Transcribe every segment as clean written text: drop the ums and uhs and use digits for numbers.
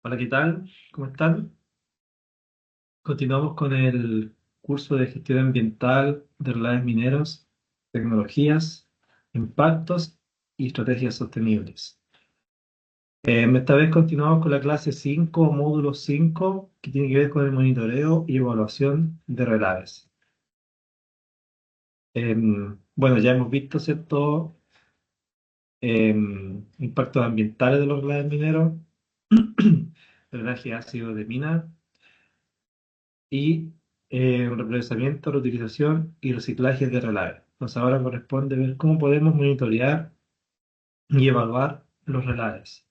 Hola, ¿qué tal? ¿Cómo están? Continuamos con el curso de gestión ambiental de relaves mineros, tecnologías, impactos y estrategias sostenibles. Esta vez continuamos con la clase 5, módulo 5, que tiene que ver con el monitoreo y evaluación de relaves. Bueno, ya hemos visto ciertos impactos ambientales de los relaves mineros, drenaje ácido de mina y reprocesamiento, reutilización y reciclaje de relaves. Entonces ahora corresponde ver cómo podemos monitorear y evaluar los relaves.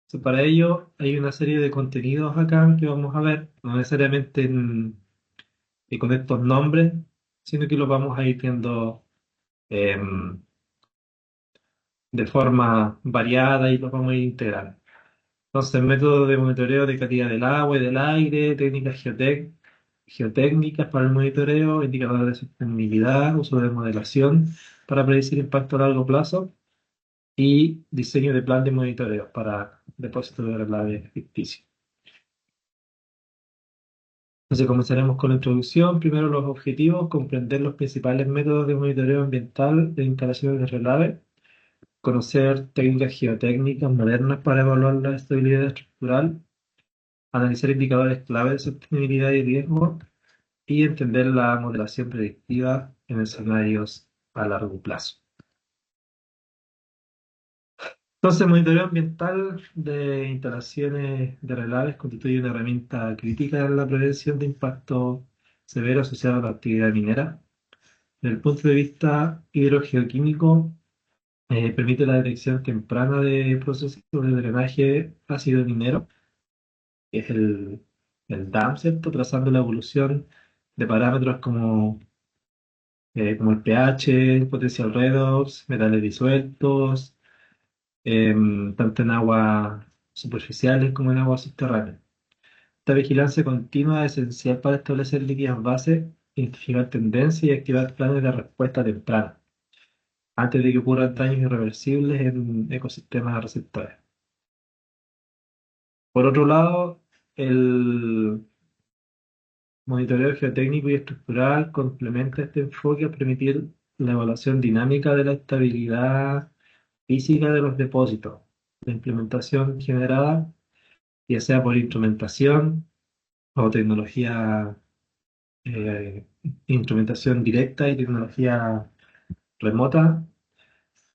Entonces, para ello hay una serie de contenidos acá que vamos a ver, no necesariamente con estos nombres, sino que los vamos a ir viendo em, de forma variada y los vamos a ir integrando. Entonces, métodos de monitoreo de calidad del agua y del aire, técnicas geotécnicas para el monitoreo, indicadores de sostenibilidad, uso de modelación para predecir impacto a largo plazo y diseño de plan de monitoreo para depósitos de relaves ficticios. Entonces, comenzaremos con la introducción. Primero, los objetivos, comprender los principales métodos de monitoreo ambiental de instalaciones de relave, conocer técnicas geotécnicas modernas para evaluar la estabilidad estructural, analizar indicadores clave de sostenibilidad y riesgo y entender la modelación predictiva en escenarios a largo plazo. Entonces, el monitoreo ambiental de instalaciones de relaves constituye una herramienta crítica en la prevención de impacto severo asociado a la actividad minera. Desde el punto de vista hidrogeoquímico, permite la detección temprana de procesos de drenaje ácido minero, que es el DAM, ¿cierto? Trazando la evolución de parámetros como el pH, potencial redox, metales disueltos, tanto en aguas superficiales como en aguas subterráneas. Esta vigilancia continua es esencial para establecer líneas base, identificar tendencias y activar planes de respuesta temprana, antes de que ocurran daños irreversibles en ecosistemas receptores. Por otro lado, el monitoreo geotécnico y estructural complementa este enfoque a permitir la evaluación dinámica de la estabilidad física de los depósitos. La implementación generada, ya sea por instrumentación o tecnología, instrumentación directa y tecnología remota,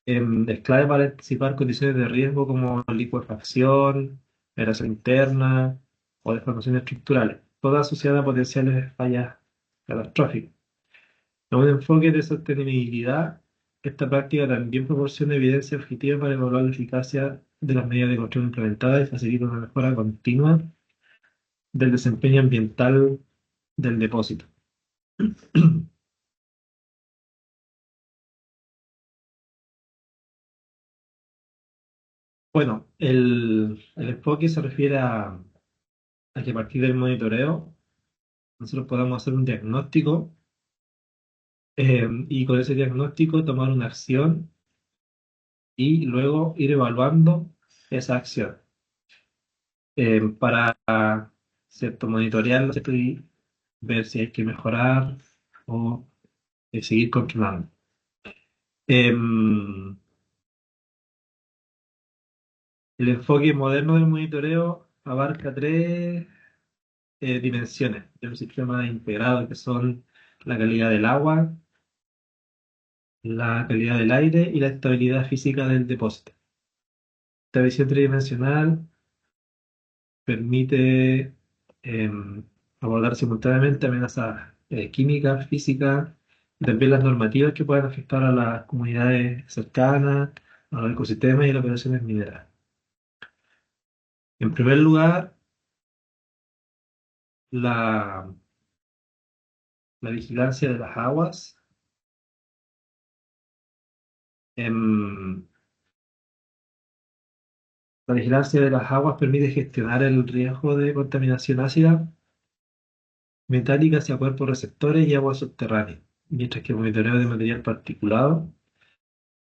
es clave para anticipar condiciones de riesgo como licuefacción, aeración interna o deformaciones estructurales, todas asociadas a potenciales fallas catastróficas. Con un enfoque de sostenibilidad, esta práctica también proporciona evidencia objetiva para evaluar la eficacia de las medidas de control implementadas y facilita una mejora continua del desempeño ambiental del depósito. Bueno, el enfoque se refiere a que a partir del monitoreo nosotros podamos hacer un diagnóstico y con ese diagnóstico tomar una acción y luego ir evaluando esa acción para, ¿cierto?, monitorearla, ¿cierto?, y ver si hay que mejorar o seguir controlando. Em, el enfoque moderno del monitoreo abarca tres dimensiones de un sistema integrado que son la calidad del agua, la calidad del aire y la estabilidad física del depósito. Esta visión tridimensional permite abordar simultáneamente amenazas químicas, físicas, y también las normativas que puedan afectar a las comunidades cercanas, a los ecosistemas y a las operaciones mineras. En primer lugar, la, la vigilancia de las aguas. Em, la vigilancia de las aguas permite gestionar el riesgo de contaminación ácida metálica hacia cuerpos receptores y aguas subterráneas, mientras que el monitoreo de material particulado,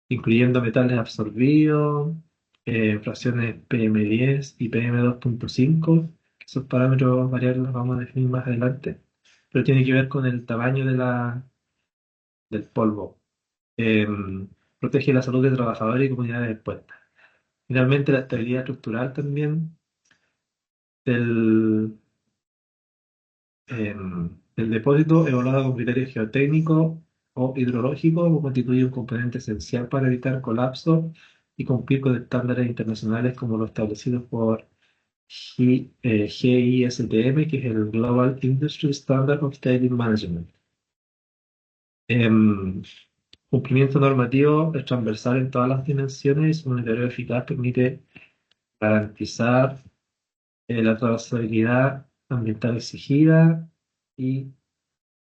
incluyendo metales absorbidos, fracciones PM10 y PM2.5, que esos parámetros variables los vamos a definir más adelante, pero tiene que ver con el tamaño del polvo. Protege la salud de trabajadores y comunidades expuestas. Finalmente, la estabilidad estructural también del, del depósito, evaluada con criterios geotécnicos o hidrológicos, constituye un componente esencial para evitar colapso y cumplir con estándares internacionales como los establecidos por GISTM, que es el Global Industry Standard of Tailings Management. Em, Cumplimiento normativo es transversal en todas las dimensiones y su monitoreo eficaz permite garantizar la trazabilidad ambiental exigida y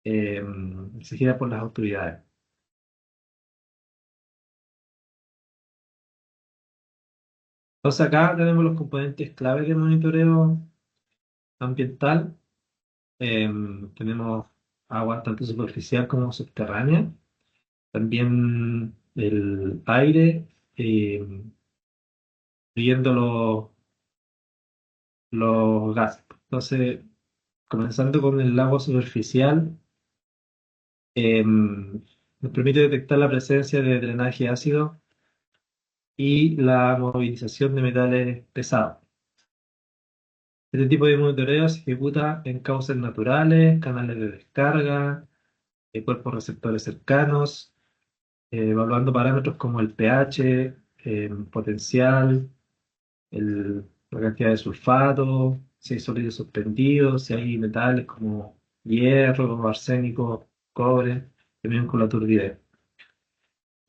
exigida por las autoridades. Entonces acá tenemos los componentes clave de monitoreo ambiental. Tenemos agua tanto superficial como subterránea. También el aire, viendo los gases. Entonces, comenzando con el agua superficial, nos permite detectar la presencia de drenaje ácido y la movilización de metales pesados. Este tipo de monitoreo se ejecuta en cauces naturales, canales de descarga, cuerpos receptores cercanos, evaluando parámetros como el pH, potencial, la cantidad de sulfato, si hay sólidos suspendidos, si hay metales como hierro, arsénico, cobre, también con la turbidez.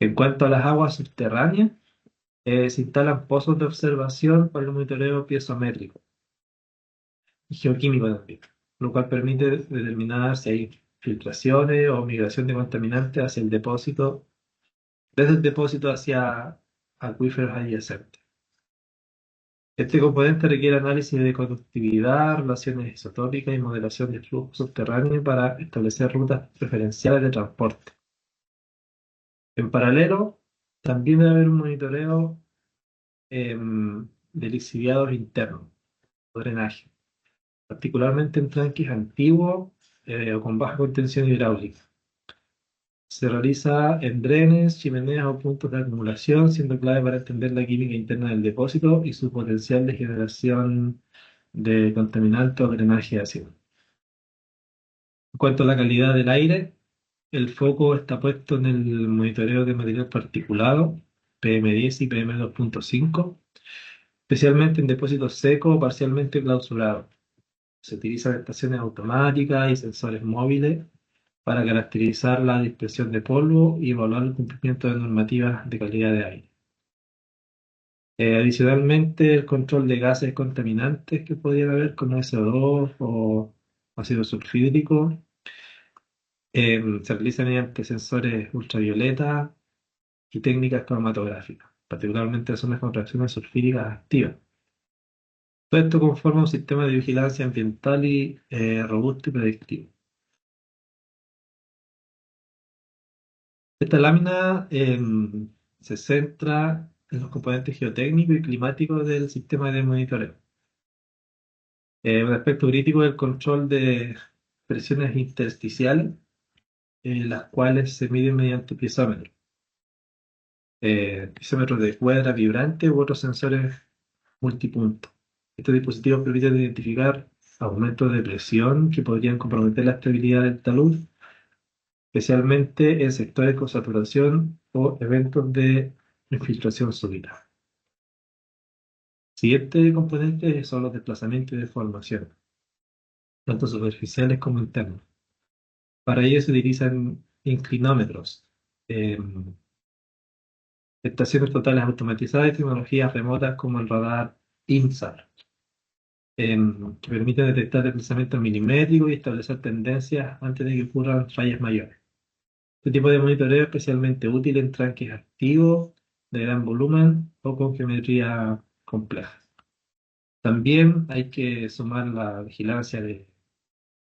En cuanto a las aguas subterráneas, se instalan pozos de observación para el monitoreo piezométrico y geoquímico también, lo cual permite determinar si hay filtraciones o migración de contaminantes hacia el depósito, desde el depósito hacia acuíferos adyacentes. Este componente requiere análisis de conductividad, relaciones isotópicas y modelación de flujo subterráneo para establecer rutas preferenciales de transporte. En paralelo, también debe haber un monitoreo de lixiviados internos o drenaje, particularmente en tanques antiguos o con baja contención hidráulica. Se realiza en drenes, chimeneas o puntos de acumulación, siendo clave para entender la química interna del depósito y su potencial de generación de contaminantes o drenaje ácido. En cuanto a la calidad del aire, el foco está puesto en el monitoreo de material particulado, PM10 y PM2.5, especialmente en depósitos secos o parcialmente clausurados. Se utilizan estaciones automáticas y sensores móviles para caracterizar la dispersión de polvo y evaluar el cumplimiento de normativas de calidad de aire. Adicionalmente, el control de gases contaminantes que podrían haber como SO2 o ácido sulfídrico se realiza mediante sensores ultravioleta y técnicas cromatográficas, particularmente zonas con reacciones sulfídicas activas. Todo esto conforma un sistema de vigilancia ambiental y robusto y predictivo. Esta lámina se centra en los componentes geotécnicos y climáticos del sistema de monitoreo. Un aspecto crítico es el control de presiones intersticiales, las cuales se miden mediante piezómetros. Piezómetros de cuerda vibrante u otros sensores multipunto. Estos dispositivos permiten identificar aumentos de presión que podrían comprometer la estabilidad del talud, especialmente en sectores con saturación o eventos de infiltración súbita. Siguiente componente son los desplazamientos y deformación, tanto superficiales como internos. Para ello se utilizan inclinómetros, estaciones totales automatizadas y tecnologías remotas como el radar INSAR, que permiten detectar desplazamientos milimétricos y establecer tendencias antes de que ocurran fallas mayores. Este tipo de monitoreo es especialmente útil en tranques activos de gran volumen o con geometría compleja. También hay que sumar la vigilancia de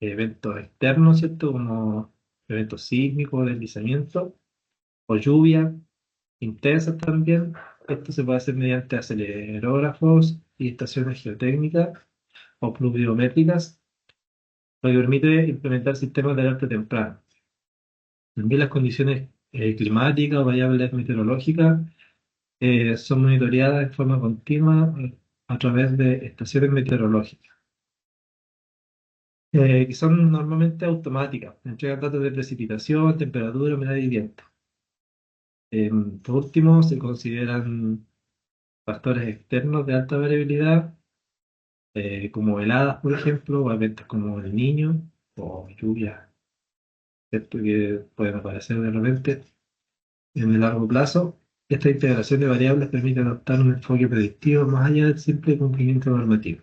eventos externos, ¿cierto? Como eventos sísmicos, deslizamiento o lluvia intensas también, Esto se puede hacer mediante acelerógrafos y estaciones geotécnicas o pluviométricas, lo que permite implementar sistemas de alerta temprana. También las condiciones climáticas o variables meteorológicas son monitoreadas de forma continua a través de estaciones meteorológicas, que son normalmente automáticas, entregan datos de precipitación, temperatura, humedad y viento. Por último, se consideran factores externos de alta variabilidad, como heladas, por ejemplo, o eventos como el Niño o lluvias, ¿cierto? Que pueden aparecer de repente en el largo plazo. Esta integración de variables permite adoptar un enfoque predictivo más allá del simple cumplimiento normativo.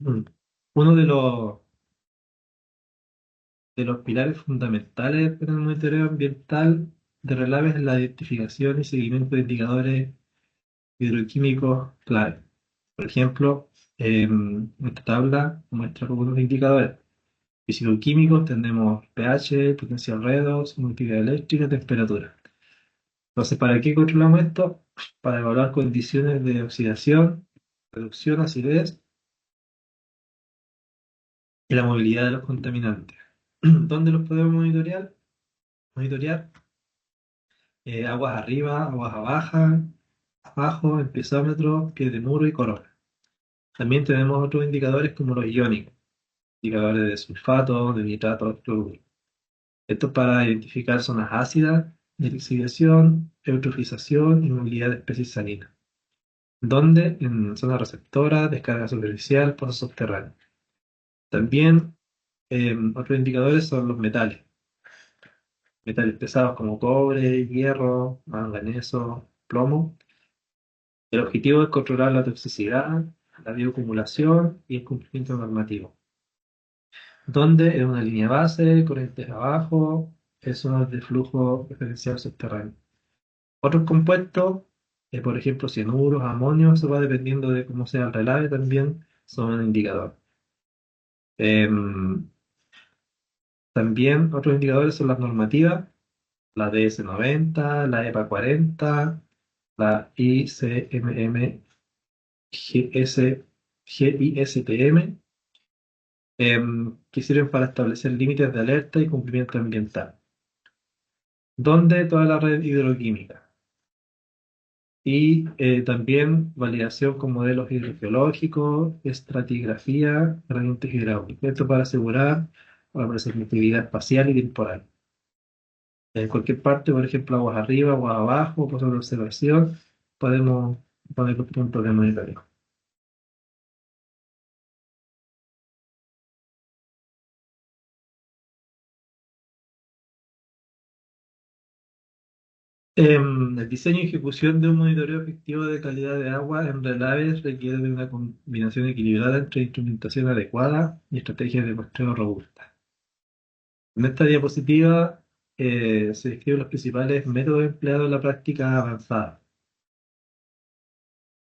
Mm. Uno de los pilares fundamentales del monitoreo ambiental de relaves es la identificación y seguimiento de indicadores hidroquímicos clave. Por ejemplo, esta tabla muestra algunos indicadores físico-químicos. Tenemos pH, potencial redox, conductividad eléctrica, temperatura. Entonces, ¿para qué controlamos esto? Para evaluar condiciones de oxidación, reducción, acidez y la movilidad de los contaminantes. ¿Dónde los podemos monitorear? Monitorear aguas arriba, aguas abajo, el piezómetro, pie de muro y corona. También tenemos otros indicadores como los iónicos, indicadores de sulfato, de nitrato, de cloruro. Esto es para identificar zonas ácidas, de lixiviación, eutrofización y movilidad de especies salinas. ¿Dónde? En zona receptora, descarga superficial, pozos subterráneos. También otros indicadores son los metales. Metales pesados como cobre, hierro, manganeso, plomo. El objetivo es controlar la toxicidad, la bioacumulación y el cumplimiento normativo. ¿Dónde? En una línea base, corrientes abajo, es zonas de flujo preferencial subterráneo. Otros compuestos, por ejemplo, cianuros, amonio, eso va dependiendo de cómo sea el relave también, son un indicador. Em, También otros indicadores son las normativas, la DS90, la EPA 40, la ICMM, GS, GISTM, que sirven para establecer límites de alerta y cumplimiento ambiental. ¿Dónde? Toda la red hidroquímica. Y también validación con modelos hidrogeológicos, estratigrafía, herramientas hidráulicas. Esto para asegurar la presentabilidad espacial y temporal. En cualquier parte, por ejemplo, aguas arriba, aguas abajo, por de observación, podemos poner los puntos de monitoreo. El diseño y ejecución de un monitoreo efectivo de calidad de agua en relaves requiere de una combinación equilibrada entre instrumentación adecuada y estrategias de muestreo robustas. En esta diapositiva se describen los principales métodos empleados en la práctica avanzada.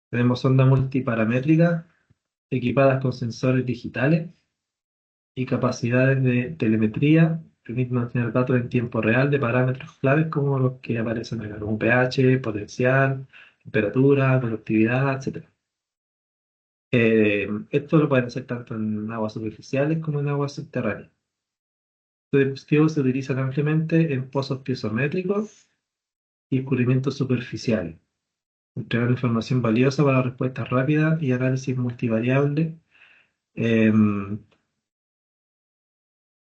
Tenemos sondas multiparamétricas equipadas con sensores digitales y capacidades de telemetría que permiten mantener datos en tiempo real de parámetros claves como los que aparecen acá, como pH, potencial, temperatura, conductividad, etcétera. Esto lo pueden hacer tanto en aguas superficiales como en aguas subterráneas. Estos dispositivos se utilizan ampliamente en pozos piezométricos y descubrimientos superficiales, entregar información valiosa para respuestas rápidas y análisis multivariable. eh,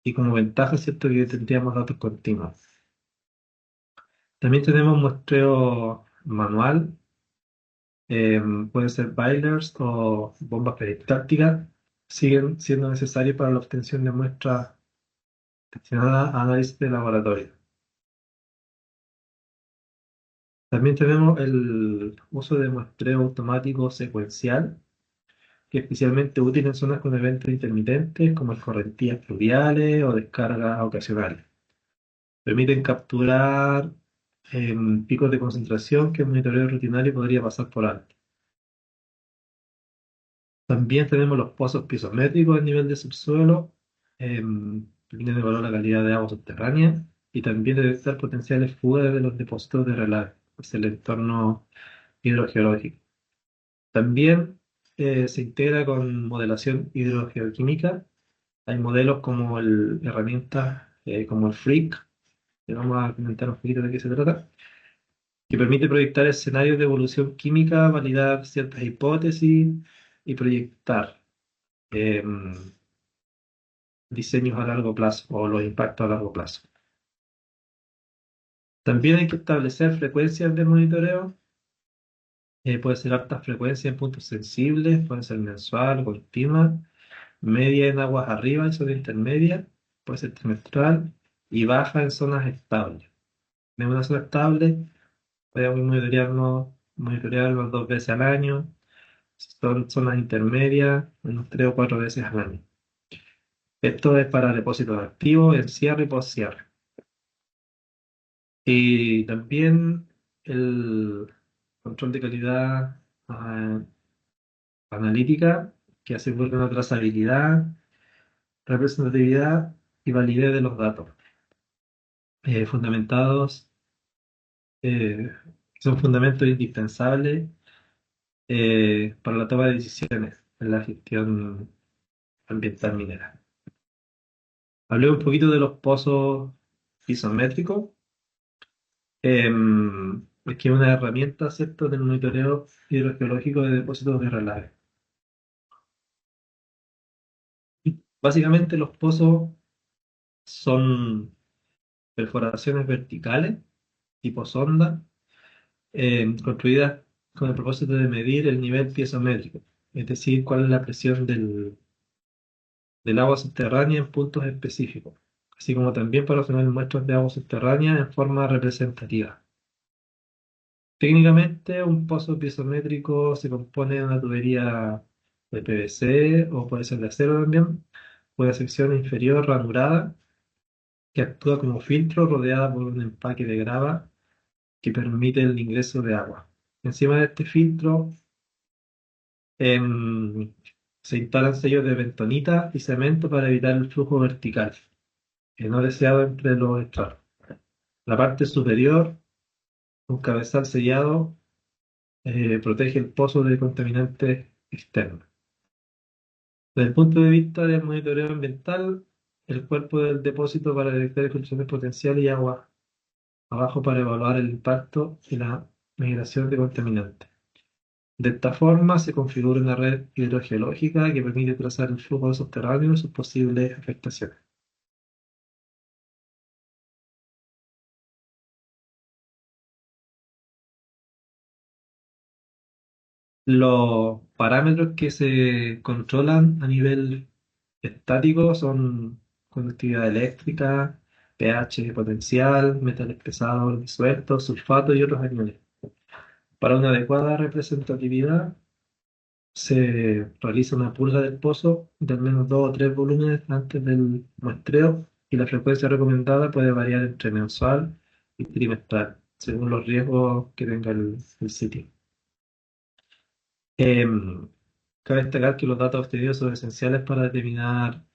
y como ventaja, ¿cierto?, que tendríamos datos continuos. También tenemos muestreo manual, pueden ser boilers o bombas peristácticas, siguen siendo necesarios para la obtención de muestras destinadas a análisis de laboratorio. También tenemos el uso de muestreo automático secuencial, que es especialmente útil en zonas con eventos intermitentes como escorrentías fluviales o descargas ocasionales. Permiten capturar picos de concentración que el monitoreo rutinario podría pasar por alto. También tenemos los pozos piezométricos a nivel de subsuelo, Permiten evaluar la calidad de agua subterránea y también detectar potenciales fugas de los depósitos de relave hacia el entorno hidrogeológico. También se integra con modelación hidrogeoquímica. Hay modelos como herramientas como el FRIC, que vamos a comentar un poquito de qué se trata, que permite proyectar escenarios de evolución química, validar ciertas hipótesis y proyectar em, diseños a largo plazo o los impactos a largo plazo. También hay que establecer frecuencias de monitoreo. Puede ser alta frecuencia en puntos sensibles, puede ser mensual, continua, media en aguas arriba, en zona intermedia, puede ser trimestral y baja en zonas estables. En una zona estable podemos monitorearnos 2 veces al año. Si son zonas intermedias, unos 3 o 4 veces al año. Esto es para depósitos activos, en cierre y post-cierre. Y también el control de calidad analítica que asegura una trazabilidad, representatividad y validez de los datos, fundamentados, eh, que son fundamentos indispensables para la toma de decisiones en la gestión ambiental minera. Hablé un poquito de los pozos isométricos, es que es una herramienta, ¿cierto?, del monitoreo hidrogeológico de depósitos de relave. Básicamente los pozos son perforaciones verticales tipo sonda, construidas con el propósito de medir el nivel piezométrico, es decir, cuál es la presión del agua subterránea en puntos específicos, así como también para obtener muestras de agua subterránea en forma representativa. Técnicamente, un pozo piezométrico se compone de una tubería de PVC o puede ser de acero también, una sección inferior ranurada que actúa como filtro rodeada por un empaque de grava que permite el ingreso de agua. Encima de este filtro em, se instalan sellos de bentonita y cemento para evitar el flujo vertical, no deseado entre los estratos. La parte superior, un cabezal sellado, protege el pozo de contaminantes externos. Desde el punto de vista del monitoreo ambiental, el cuerpo del depósito para detectar exclusiones potenciales y agua abajo para evaluar el impacto y la migración de contaminantes. De esta forma se configura una red hidrogeológica que permite trazar el flujo subterráneo y sus posibles afectaciones. Los parámetros que se controlan a nivel estático son conductividad eléctrica, pH potencial, metales pesados disueltos, sulfato y otros aniones. Para una adecuada representatividad, se realiza una purga del pozo de al menos 2 o 3 volúmenes antes del muestreo y la frecuencia recomendada puede variar entre mensual y trimestral, según los riesgos que tenga el sitio. Em, Cabe destacar que los datos obtenidos son esenciales para determinar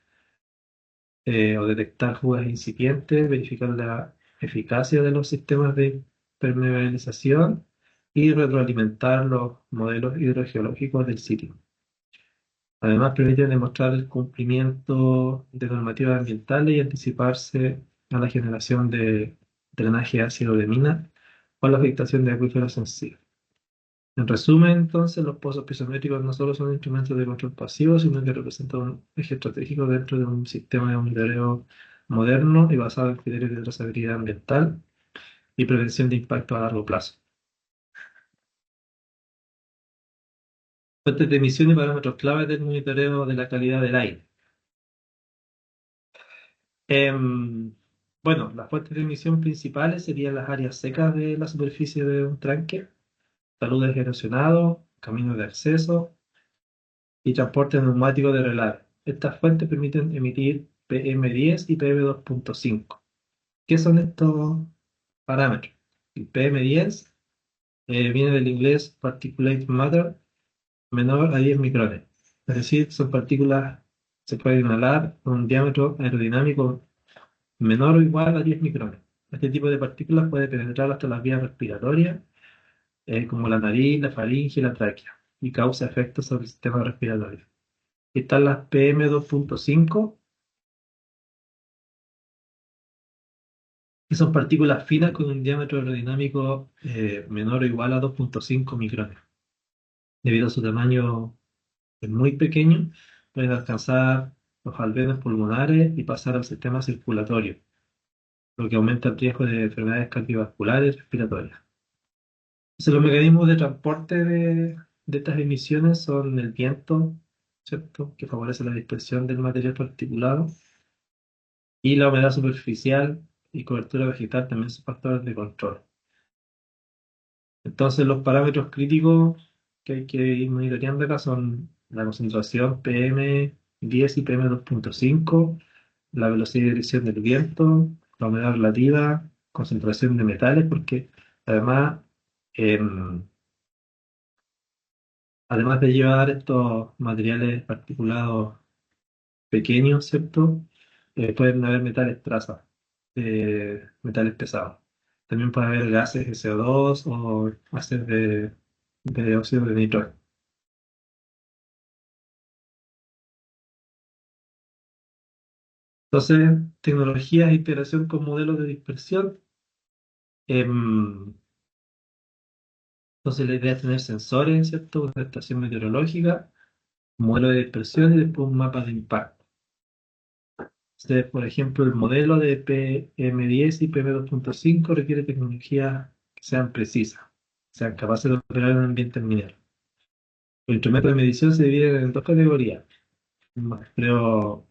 o detectar fugas incipientes, verificar la eficacia de los sistemas de permeabilización y retroalimentar los modelos hidrogeológicos del sitio. Además, permite demostrar el cumplimiento de normativas ambientales y anticiparse a la generación de drenaje ácido de mina o la afectación de acuíferos sensibles. En resumen, entonces, los pozos piezométricos no solo son instrumentos de control pasivo, sino que representan un eje estratégico dentro de un sistema de monitoreo moderno y basado en criterios de trazabilidad ambiental y prevención de impacto a largo plazo. Fuentes de emisión y parámetros claves del monitoreo de la calidad del aire. Em, bueno, las fuentes de emisión principales serían las áreas secas de la superficie de un tranque, taludes erosionados, caminos de acceso y transporte neumático de relave. Estas fuentes permiten emitir PM10 y PM2.5. ¿Qué son estos parámetros? El PM10 viene del inglés Particulate Matter menor a 10 micrones, es decir, son partículas se puede inhalar con un diámetro aerodinámico menor o igual a 10 micrones. Este tipo de partículas puede penetrar hasta las vías respiratorias, como la nariz, la faringe y la tráquea, y causa efectos sobre el sistema respiratorio. Están las PM2.5, que son partículas finas con un diámetro aerodinámico menor o igual a 2.5 micrones. Debido a su tamaño muy pequeño, pueden alcanzar los alveolos pulmonares y pasar al sistema circulatorio, lo que aumenta el riesgo de enfermedades cardiovasculares y respiratorias. Entonces, los mecanismos de transporte de estas emisiones son el viento, ¿cierto?, que favorece la dispersión del material particulado, y la humedad superficial y cobertura vegetal también son factores de control. Entonces, los parámetros críticos que hay que ir monitoreando acá son la concentración PM10 y PM2.5, la velocidad de dirección del viento, la humedad relativa, concentración de metales, porque además, em, además de llevar estos materiales particulados pequeños, ¿cierto? Pueden haber metales trazas, metales pesados. También puede haber gases de CO2 o gases de óxido de nitrógeno. Entonces, tecnologías de integración con modelos de dispersión. em, entonces, la idea es tener sensores, ¿cierto? Una estación meteorológica, un modelo de dispersión y después un mapa de impacto. Entonces, por ejemplo, el modelo de PM10 y PM2.5 requiere tecnologías que sean precisas, sean capaces de operar en un ambiente minero. Los instrumentos de medición se dividen en dos categorías: muestreo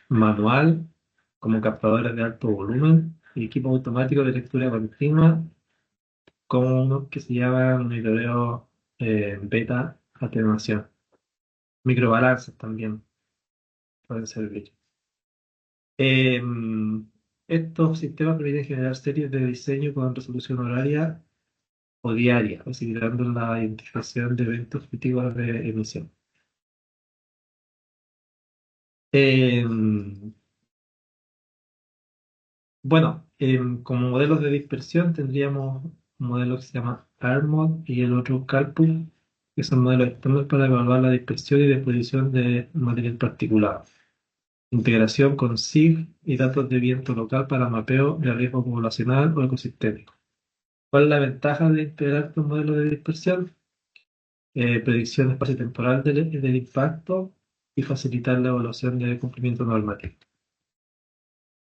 manual, como captadores de alto volumen, y equipos automáticos de lectura continua, como unos que se llaman monitoreo beta atenuación. Microbalances también pueden servir. Estos sistemas permiten generar series de diseño con resolución horaria o diaria, facilitando la identificación de eventos críticos de emisión. Em, bueno, como modelos de dispersión tendríamos un modelo que se llama ARMOD y el otro CALPUL, que son modelos externos para evaluar la dispersión y disposición de material particulado. Integración con SIG y datos de viento local para mapeo de riesgo poblacional o ecosistémico. ¿Cuál es la ventaja de integrar un modelo de dispersión? Predicción espacio-temporal del impacto y facilitar la evaluación del cumplimiento normativo.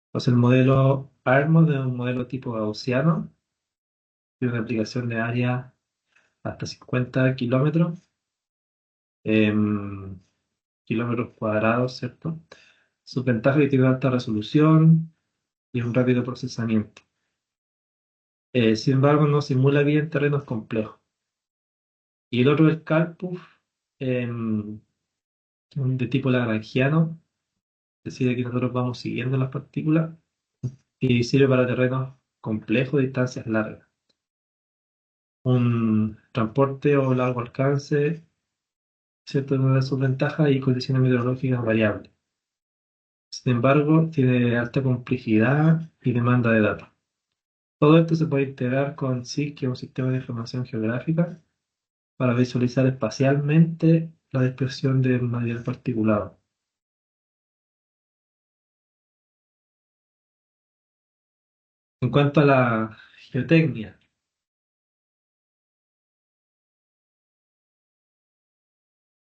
Entonces, el modelo ARMOD es un modelo tipo gaussiano, tiene una aplicación de área hasta 50 kilómetros, em, kilómetros cuadrados, ¿cierto? Sus ventajas es que tiene alta resolución y un rápido procesamiento. Sin embargo, no simula bien terrenos complejos. Y el otro es CalPUF, em, de tipo lagrangiano, es decir, aquí nosotros vamos siguiendo las partículas y sirve para terrenos complejos, distancias largas. Un transporte o largo alcance, ¿cierto? Es una de sus ventajas, y condiciones meteorológicas variables. Sin embargo, tiene alta complejidad y demanda de datos. Todo esto se puede integrar con SIG, que es un sistema de información geográfica, para visualizar espacialmente la dispersión del material particulado. En cuanto a la geotecnia,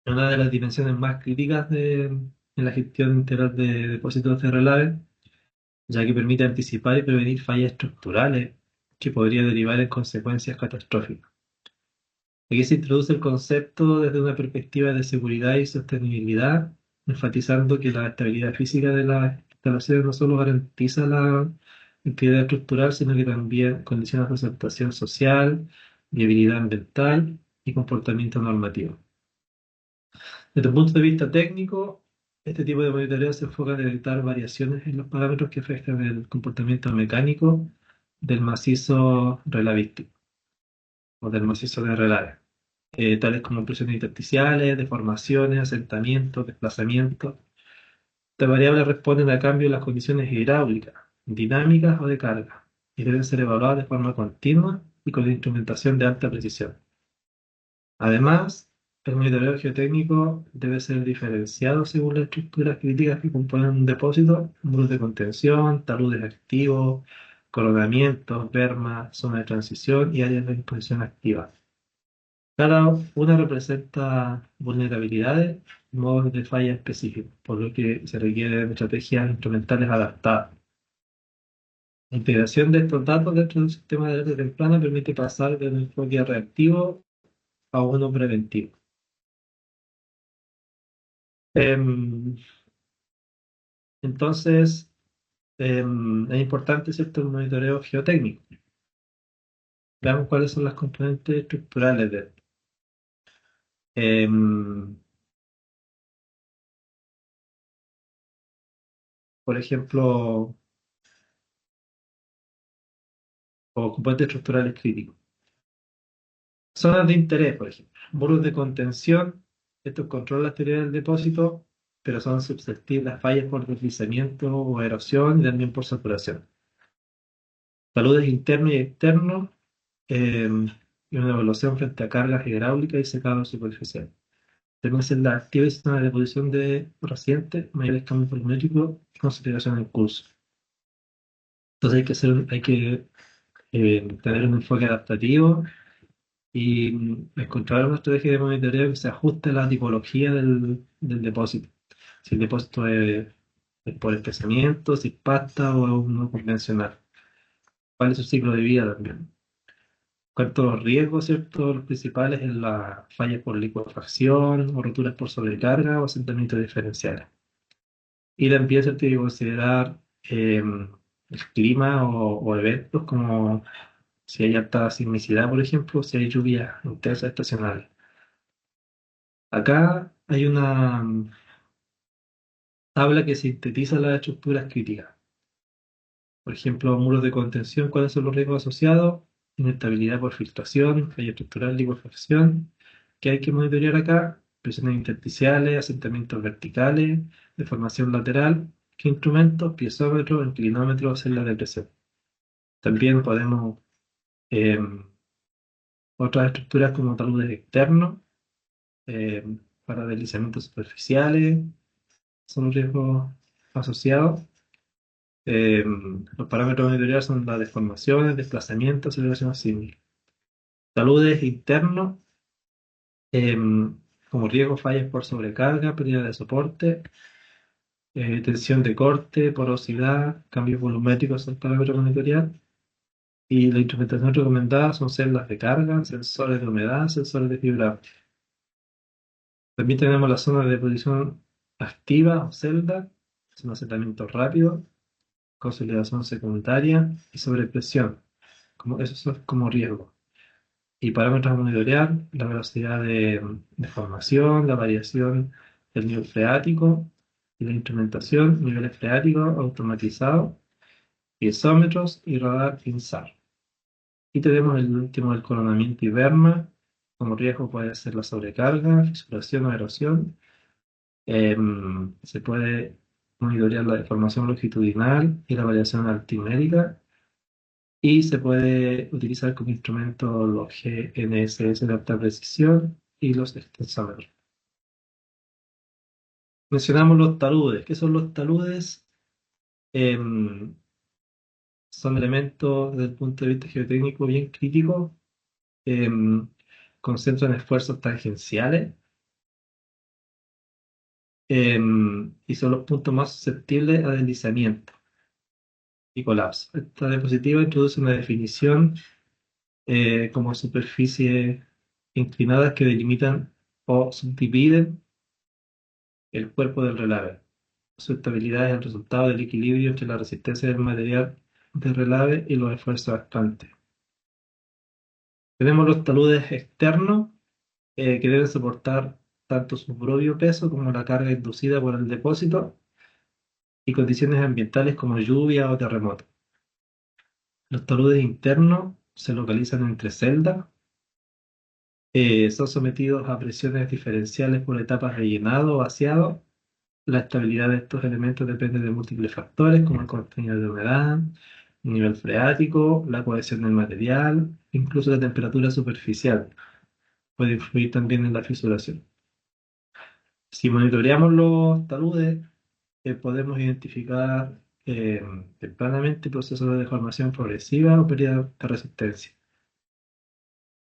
una de las dimensiones más críticas en la gestión integral de depósitos de relaves, ya que permite anticipar y prevenir fallas estructurales que podrían derivar en consecuencias catastróficas. Aquí se introduce el concepto desde una perspectiva de seguridad y sostenibilidad, enfatizando que la estabilidad física de las instalaciones no solo garantiza la integridad estructural, sino que también condiciona su aceptación social, viabilidad ambiental y comportamiento normativo. Desde un punto de vista técnico, este tipo de monitoreo se enfoca en detectar variaciones en los parámetros que afectan el comportamiento mecánico del macizo relavístico o del macizo de relaves. tales como presiones intersticiales, deformaciones, asentamientos, desplazamientos. Estas variables responden a cambios en las condiciones hidráulicas, dinámicas o de carga, y deben ser evaluadas de forma continua y con instrumentación de alta precisión. Además, el monitoreo geotécnico debe ser diferenciado según las estructuras críticas que componen un depósito, muros de contención, taludes activos, coronamientos, bermas, zonas de transición y áreas de disposición activa. Cada una representa vulnerabilidades y modos de falla específicos, por lo que se requieren estrategias instrumentales adaptadas. La integración de estos datos dentro del sistema de alerta temprana permite pasar de un enfoque reactivo a uno preventivo. Em, entonces, es importante, ¿cierto?, el monitoreo geotécnico. Veamos cuáles son las componentes estructurales de esto. Em, por ejemplo, o componentes estructurales críticos. Zonas de interés, por ejemplo. Muros de contención. Estos controlan la teoría del depósito, pero son susceptibles a fallas por deslizamiento o erosión y también por saturación. Taludes internos y externos. Y una evaluación frente a cargas hidráulicas y secado superficial. También se la activa y sistema de deposición de recientes, mayores cambios volumétricos y concentración en curso. Entonces hay que tener un enfoque adaptativo y encontrar una estrategia de monitoreo que se ajuste a la tipología del depósito. Si el depósito es por espesamiento, si es pasta o es uno convencional. ¿Cuál es su ciclo de vida también? Cuanto a los riesgos, ¿cierto? Los principales en las fallas por licuefacción o roturas por sobrecarga o asentamientos diferenciales. Y también se tiene que considerar el clima o eventos como si hay alta sismicidad, por ejemplo, si hay lluvias intensas estacionales. Acá hay una tabla que sintetiza las estructuras críticas. Por ejemplo, muros de contención, ¿cuáles son los riesgos asociados? Inestabilidad por filtración, falla estructural, liquefacción. ¿Qué hay que monitorear acá? Presiones intersticiales, asentamientos verticales, deformación lateral. ¿Qué instrumentos? Piezómetro, inclinómetro, celdas de presión. También podemos otras estructuras como taludes externos para deslizamientos superficiales, son riesgos asociados. Los parámetros monitorizados son las deformaciones, desplazamientos, aceleración sísmica. Taludes internos, eh, como riesgo, fallas por sobrecarga, pérdida de soporte, tensión de corte, porosidad, cambios volumétricos son parámetros monitoreados. Y la instrumentación recomendada son celdas de carga, sensores de humedad, sensores de fibra. También tenemos las zonas de deposición activa o celda, son asentamientos rápidos, consolidación secundaria y sobrepresión, como, esos son como riesgo. Y parámetros a monitorear, la velocidad de formación, la variación del nivel freático y la instrumentación, niveles freáticos automatizados, piezómetros y radar INSAR. Y tenemos el último, el coronamiento y berma. Como riesgo puede ser la sobrecarga, fisuración o erosión. Se puede monitorear la deformación longitudinal y la variación altimérica. Y se puede utilizar como instrumento los GNSS de alta precisión y los extensómetros. Mencionamos los taludes. ¿Qué son los taludes? Em, Son elementos desde el punto de vista geotécnico bien críticos. em, Concentran esfuerzos tangenciales y son los puntos más susceptibles a deslizamiento y colapso. Esta diapositiva introduce una definición como superficies inclinadas que delimitan o subdividen el cuerpo del relave. Su estabilidad es el resultado del equilibrio entre la resistencia del material de relave y los esfuerzos actantes. Tenemos los taludes externos que deben soportar tanto su propio peso como la carga inducida por el depósito y condiciones ambientales como lluvia o terremoto. Los taludes internos se localizan entre celdas Son sometidos a presiones diferenciales por etapas de llenado o vaciado. La estabilidad de estos elementos depende de múltiples factores, como el contenido de humedad, el nivel freático, la cohesión del material, incluso la temperatura superficial puede influir también en la fisuración. Si monitoreamos los taludes, podemos identificar tempranamente procesos de deformación progresiva o pérdida de resistencia.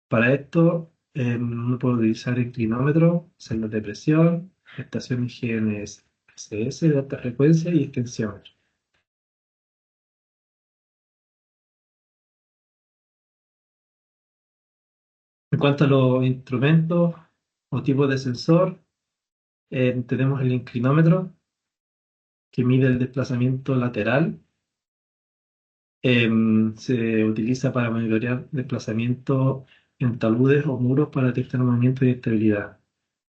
Para esto, uno puede utilizar inclinómetro, celdas de presión, estaciones GNSS de alta frecuencia y extensiómetro. En cuanto a los instrumentos o tipos de sensor, tenemos el inclinómetro, que mide el desplazamiento lateral. Se utiliza para monitorear desplazamiento en taludes o muros para detectar movimiento y estabilidad.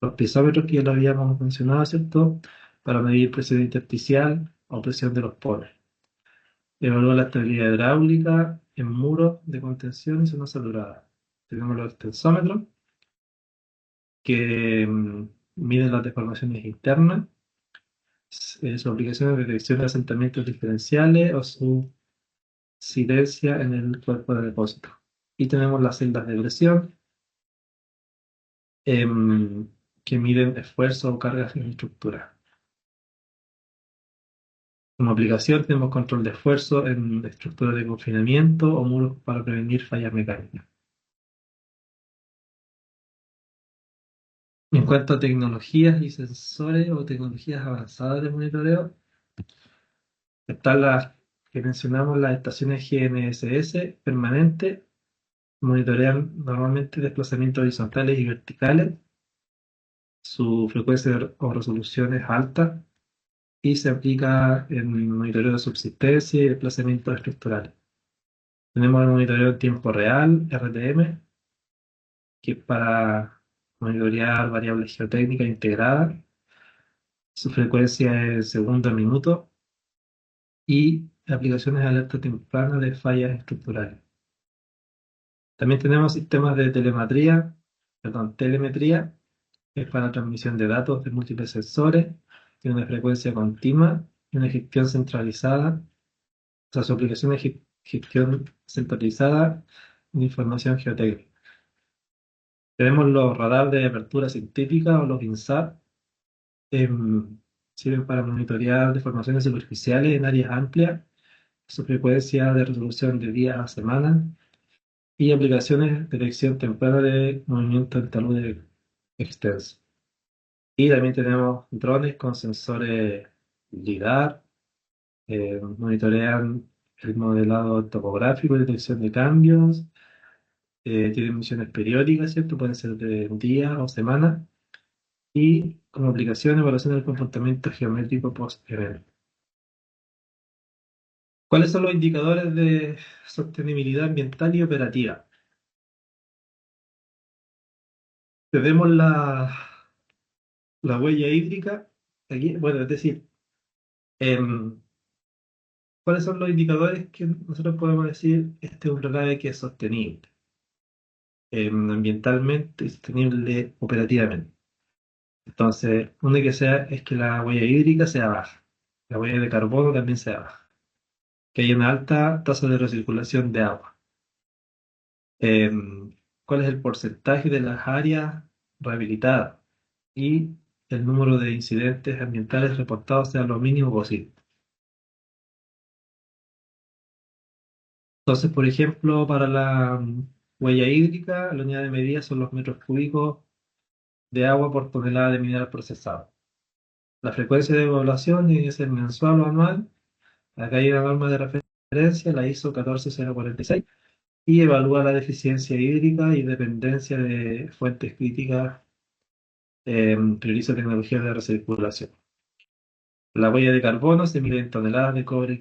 Los piezómetros, que ya lo habíamos mencionado, ¿cierto? Para medir presión intersticial o presión de los poros. Evalúa la estabilidad hidráulica en muros de contención y zona saturada. Tenemos los extensómetros, que miden las deformaciones internas, su aplicación de detección de asentamientos diferenciales o su incidencia en el cuerpo de depósito. Y tenemos las celdas de presión, em, que miden esfuerzo o cargas en estructura. Como aplicación tenemos control de esfuerzo en estructuras de confinamiento o muros para prevenir fallas mecánicas. En cuanto a tecnologías y sensores o tecnologías avanzadas de monitoreo, están las que mencionamos, las estaciones GNSS permanentes, monitorean normalmente desplazamientos horizontales y verticales, su frecuencia o resolución es alta y se aplica en monitoreo de subsistencia y desplazamientos estructurales. Tenemos el monitoreo en tiempo real, RTM, que es para monitorear variables geotécnicas integradas. Su frecuencia es segundo a minuto y aplicaciones de alerta temprana de fallas estructurales. También tenemos sistemas de telemetría, que es para transmisión de datos de múltiples sensores, tiene una frecuencia continua y una gestión centralizada. O sea, su aplicación es gestión centralizada de información geotécnica. Tenemos los radares de apertura sintética o los INSAR. em, Sirven para monitorear deformaciones superficiales en áreas amplias, su frecuencia de resolución de días a semanas y aplicaciones de detección temprana de movimiento del talud extenso. Y también tenemos drones con sensores LIDAR, monitorean el modelado topográfico y detección de cambios, tienen misiones periódicas, ¿cierto? Pueden ser de días o semanas, y como aplicación, evaluación del comportamiento geométrico post-evento. ¿Cuáles son los indicadores de sostenibilidad ambiental y operativa? Tenemos la huella hídrica, aquí, bueno, es decir, em, ¿cuáles son los indicadores que nosotros podemos decir este es un relave que es sostenible, ambientalmente y sostenible operativamente? Entonces, una que sea es que la huella hídrica sea baja, la huella de carbono también sea baja, que haya una alta tasa de recirculación de agua. ¿Cuál es el porcentaje de las áreas rehabilitadas? Y el número de incidentes ambientales reportados sea lo mínimo posible. Entonces, por ejemplo, para la huella hídrica, la unidad de medida son los metros cúbicos de agua por tonelada de mineral procesado. La frecuencia de evaluación tiene que ser mensual o anual. Acá hay una norma de referencia, la ISO 14046, y evalúa la deficiencia hídrica y dependencia de fuentes críticas. Prioriza tecnologías de recirculación. La huella de carbono se mide en toneladas de cobre,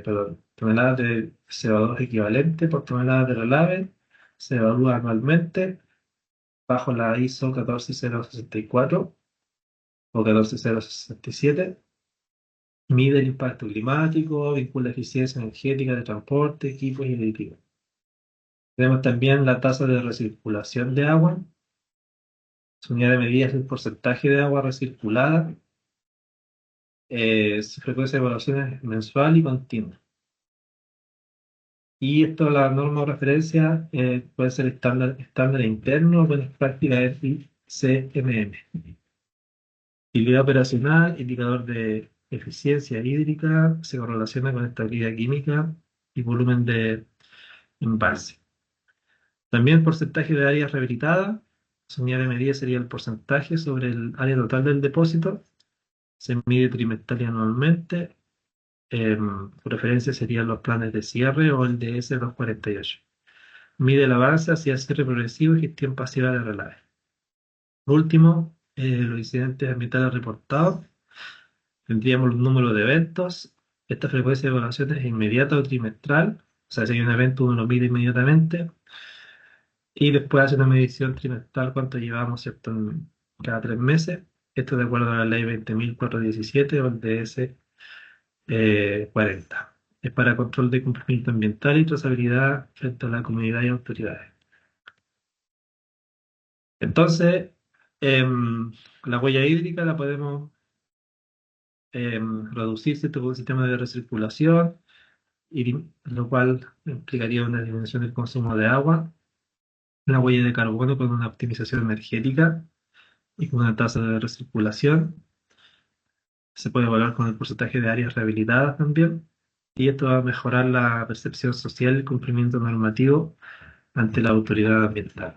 perdón, toneladas de CO2 equivalente por toneladas de relave. Se evalúa anualmente bajo la ISO 14064 o 14067. Mide el impacto climático, vincula eficiencia energética de transporte, equipos y edificios. Tenemos también la tasa de recirculación de agua. Su unidad de medida es el porcentaje de agua recirculada. Su frecuencia de evaluación es mensual y continua. Y esto, la norma o referencia, puede ser estándar interno o buenas prácticas CMM. Utilidad operacional, indicador de eficiencia hídrica, se correlaciona con estabilidad química y volumen de embalse. También porcentaje de áreas rehabilitadas. Su unidad de medida sería el porcentaje sobre el área total del depósito. Se mide trimestral y anualmente. Su referencia serían los planes de cierre o el DS-248. Mide el avance hacia cierre progresivo y gestión pasiva de relaves. Por último, los incidentes ambientales reportados. Tendríamos los números de eventos. Esta frecuencia de evaluación es inmediata o trimestral. O sea, si hay un evento, uno lo mide inmediatamente. Y después hace una medición trimestral, cuánto llevamos, ¿cierto? Cada 3 meses. Esto de acuerdo a la ley 20.417 o el DS 40. Es para control de cumplimiento ambiental y trazabilidad frente a la comunidad y autoridades. Entonces, la huella hídrica la podemos reducir, ¿cierto? Con un sistema de recirculación, lo cual implicaría una disminución del consumo de agua, la huella de carbono con una optimización energética y con una tasa de recirculación. Se puede evaluar con el porcentaje de áreas rehabilitadas también. Y esto va a mejorar la percepción social y el cumplimiento normativo ante la autoridad ambiental.